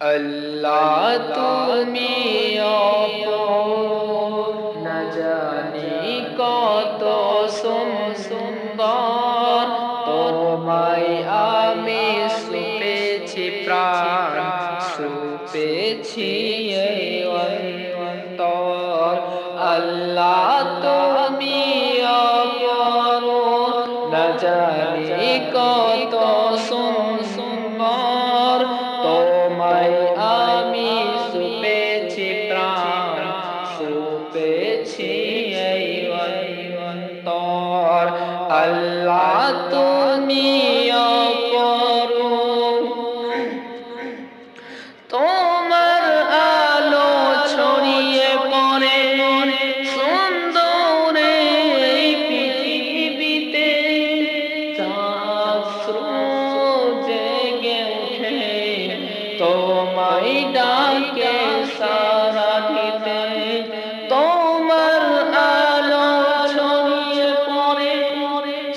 আল্লাহ তুমি অপর, না জানি কত সুন্দর, তোমায় আমি সুপেছি প্রাণ, সুপেছি এই অন্তর। আল্লাহ তুমি অপর, না জানি কত সুন্দর, তোমায় আমি সুপেছি প্রাণ, সুপেছি এই অন্তর। আল্লাহ তুমি অপরূপ, তোমার আলো ছড়িয়ে পড়ে সুন্দর এই পৃথিবীতে, চাঁদ সূর্য জেগে ওঠে তোমায় ডাকে সারা দিতে। তোমার আলো ছড়িয়ে পড়ে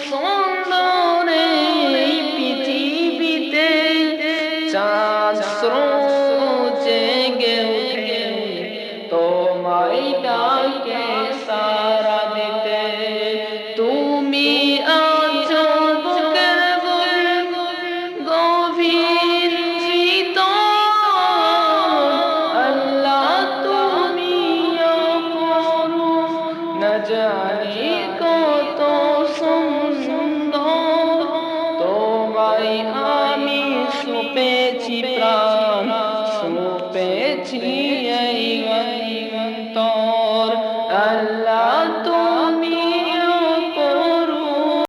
সুন্দর এই পৃথিবীতে, চাঁদ সূর্য জেগে ওঠে তোমায় ডাকে সারা দিতে। তুমি আছো বুকের গভীর আল্লাহ তুমি অপর, না জানি কত সুন্দর, তোমায় আমি সুপেছি প্রাণ, সুপেছি